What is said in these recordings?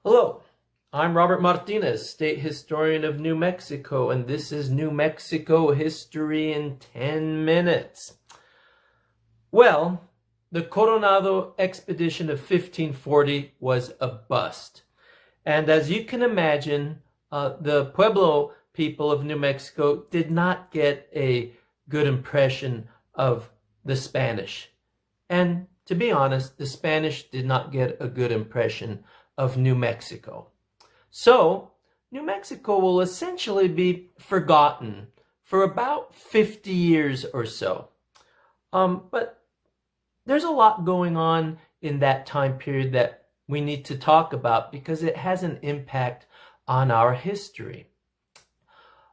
Hello, I'm Robert Martinez, State Historian of New Mexico, and this is New Mexico History in 10 minutes. Well, the Coronado expedition of 1540 was a bust. And as you can imagine, the Pueblo people of New Mexico did not get a good impression of the Spanish. And to be honest, the Spanish did not get a good impression of New Mexico. So, New Mexico will essentially be forgotten for about 50 years or so. But there's a lot going on in that time period that we need to talk about because it has an impact on our history.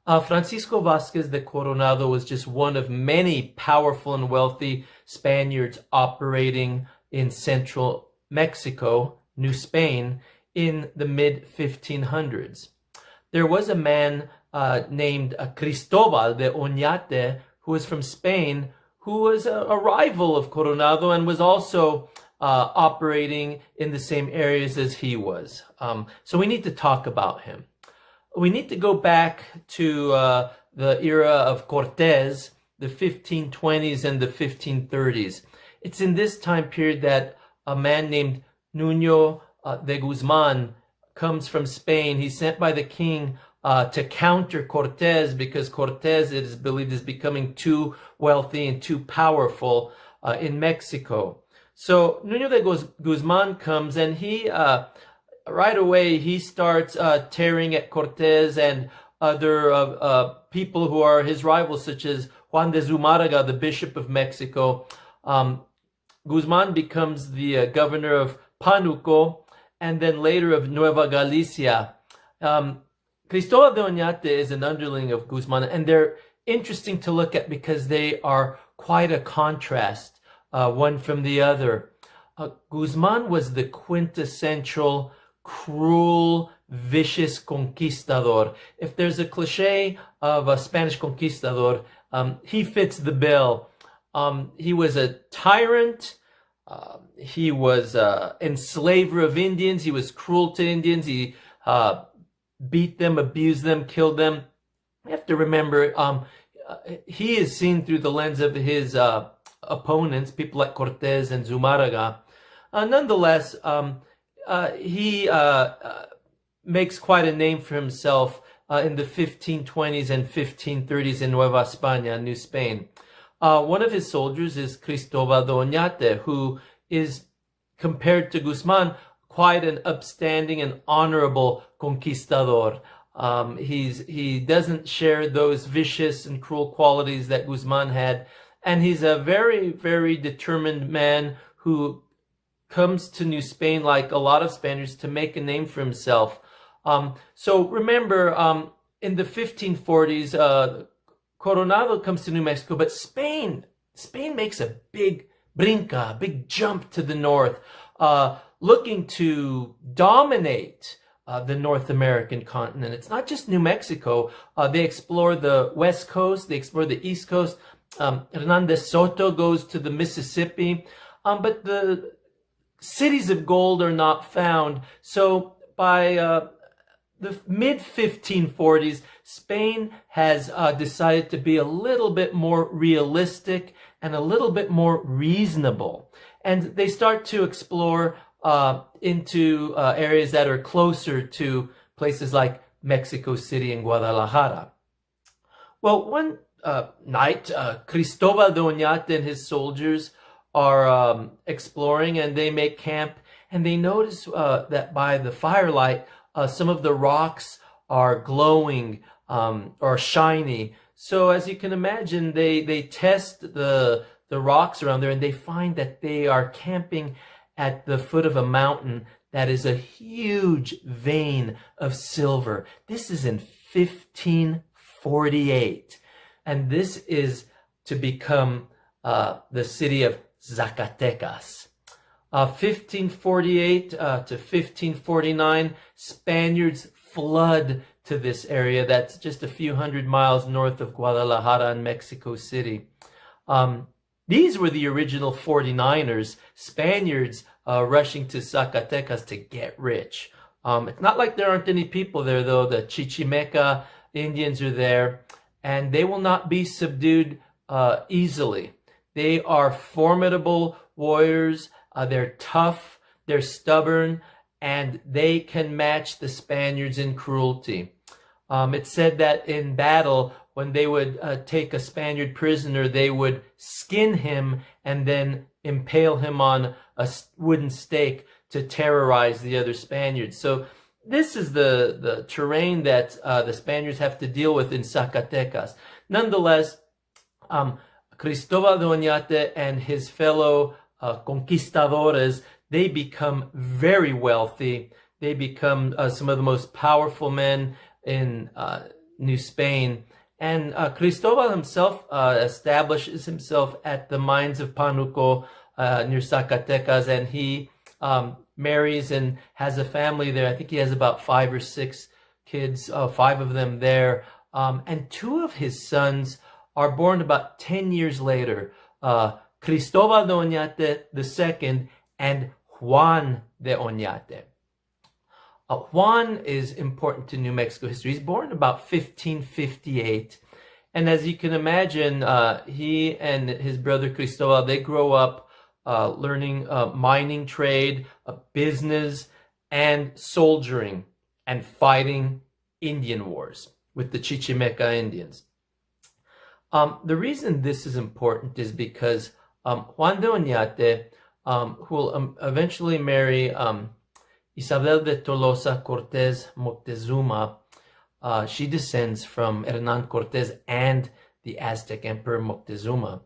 Francisco Vázquez de Coronado was just one of many powerful and wealthy Spaniards operating in central Mexico, New Spain, in the mid-1500s. There was a man named Cristobal de Oñate who was from Spain, who was a rival of Coronado and was also operating in the same areas as he was. So we need to talk about him. We need to go back to the era of Cortés, the 1520s and the 1530s. It's in this time period that a man named Nuño de Guzman comes from Spain. He's sent by the king to counter Cortés because Cortés, it is believed, is becoming too wealthy and too powerful in Mexico. So Nuño de Guzman comes and he right away he starts tearing at Cortés and other people who are his rivals, such as Juan de Zumárraga, the Bishop of Mexico. Guzman becomes the governor of Pánuco and then later of Nueva Galicia. Cristobal de Oñate is an underling of Guzman, and they're interesting to look at because they are quite a contrast, one from the other. Guzman was the quintessential cruel, vicious conquistador. If there's a cliche of a Spanish conquistador, he fits the bill. He was a tyrant. He was an enslaver of Indians. He was cruel to Indians. He beat them, abused them, killed them. You have to remember, he is seen through the lens of his opponents, people like Cortés and Zumárraga. Nonetheless, he makes quite a name for himself in the 1520s and 1530s in Nueva España, New Spain. One of his soldiers is Cristobal de Oñate, who is, compared to Guzman, quite an upstanding and honorable conquistador. He doesn't share those vicious and cruel qualities that Guzman had, and he's a very, very determined man who comes to New Spain, like a lot of Spaniards, to make a name for himself. So remember, in the 1540s, Coronado comes to New Mexico, but Spain makes a big brinca, a big jump to the north, looking to dominate the North American continent. It's not just New Mexico. They explore the West Coast, they explore the East Coast. Hernandez Soto goes to the Mississippi, but the cities of gold are not found. So by the mid-1540s, Spain has decided to be a little bit more realistic and a little bit more reasonable. And they start to explore into areas that are closer to places like Mexico City and Guadalajara. Well, one night, Cristobal de Oñate and his soldiers are exploring, and they make camp, and they notice that by the firelight, some of the rocks are glowing or shiny. So as you can imagine, they test the rocks around there, and they find that they are camping at the foot of a mountain that is a huge vein of silver. This is in 1548, and this is to become the city of Zacatecas. 1548 to 1549, Spaniards flood to this area that's just a few hundred miles north of Guadalajara and Mexico City. These were the original 49ers, Spaniards rushing to Zacatecas to get rich. It's not like there aren't any people there, though. The Chichimeca Indians are there, and they will not be subdued easily. They are formidable warriors. They're tough, they're stubborn, and they can match the Spaniards in cruelty. It's said that in battle, when they would take a Spaniard prisoner, they would skin him and then impale him on a wooden stake to terrorize the other Spaniards. So this is the terrain that the Spaniards have to deal with in Zacatecas. Nonetheless, Cristobal de Oñate and his fellow conquistadores, they become very wealthy. They become some of the most powerful men in New Spain. And Cristobal himself establishes himself at the mines of Panuco near Zacatecas, and he marries and has a family there. I think he has about 5 or 6 kids, 5 of them there. And 2 of his sons are born about 10 years later. Cristobal de Oñate II and Juan de Oñate. Juan is important to New Mexico history. He's born about 1558. And as you can imagine, he and his brother Cristobal, they grow up learning mining trade, business, and soldiering, and fighting Indian wars with the Chichimeca Indians. The reason this is important is because Juan de Oñate, who will eventually marry Isabel de Tolosa Cortés Moctezuma, she descends from Hernán Cortés and the Aztec Emperor Moctezuma.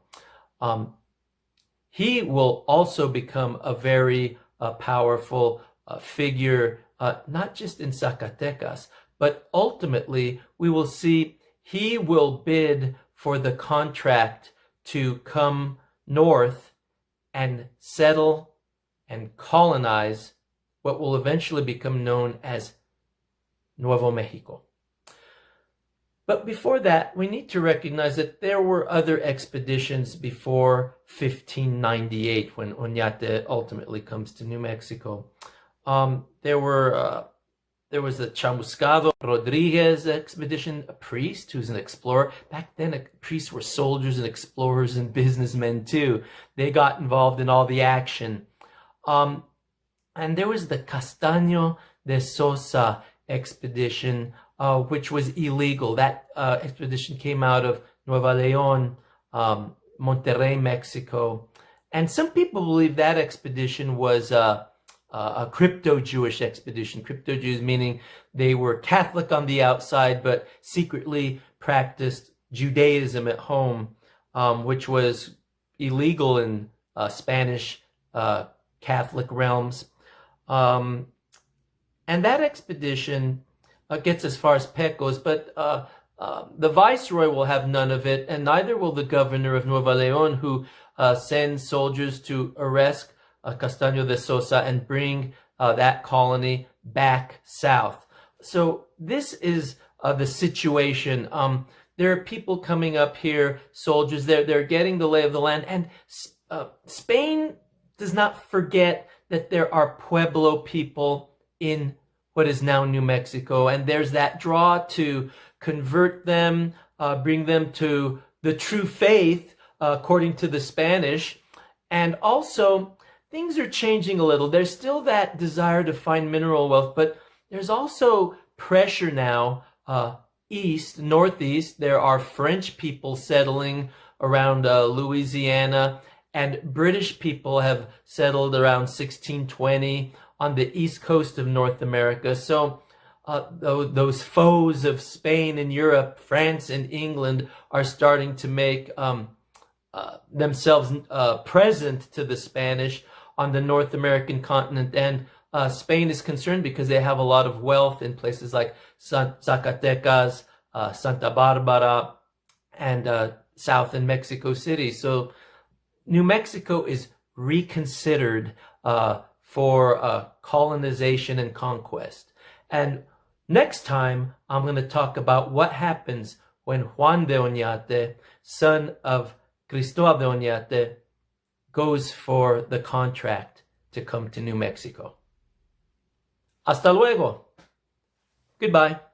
He will also become a very powerful figure, not just in Zacatecas, but ultimately we will see he will bid for the contract to come north and settle and colonize what will eventually become known as Nuevo Mexico. But before that, we need to recognize that there were other expeditions before 1598, when Oñate ultimately comes to New Mexico. There was the Chamuscado Rodriguez expedition, a priest who's an explorer. Back then, priests were soldiers and explorers and businessmen too. They got involved in all the action. And there was the Castaño de Sosa expedition, which was illegal. That expedition came out of Nueva León, Monterrey, Mexico. And some people believe that expedition was a crypto-Jewish expedition. Crypto-Jews meaning they were Catholic on the outside, but secretly practiced Judaism at home, which was illegal in Spanish Catholic realms. And that expedition gets as far as Pecos, but the viceroy will have none of it, and neither will the governor of Nueva León, who sends soldiers to arrest Castaño de Sosa and bring that colony back south. So this is the situation. There are people coming up here, soldiers. They're getting the lay of the land, and Spain does not forget that there are Pueblo people in what is now New Mexico, and there's that draw to convert them, bring them to the true faith according to the Spanish. And also, things are changing a little. There's still that desire to find mineral wealth, but there's also pressure now northeast. There are French people settling around Louisiana, and British people have settled around 1620 on the east coast of North America. So those foes of Spain and Europe, France and England, are starting to make themselves present to the Spanish on the North American continent. And Spain is concerned because they have a lot of wealth in places like Zacatecas, Santa Barbara, and south in Mexico City. So New Mexico is reconsidered for colonization and conquest. And next time, I'm going to talk about what happens when Juan de Oñate, son of Cristobal de Oñate, goes for the contract to come to New Mexico. Hasta luego. Goodbye.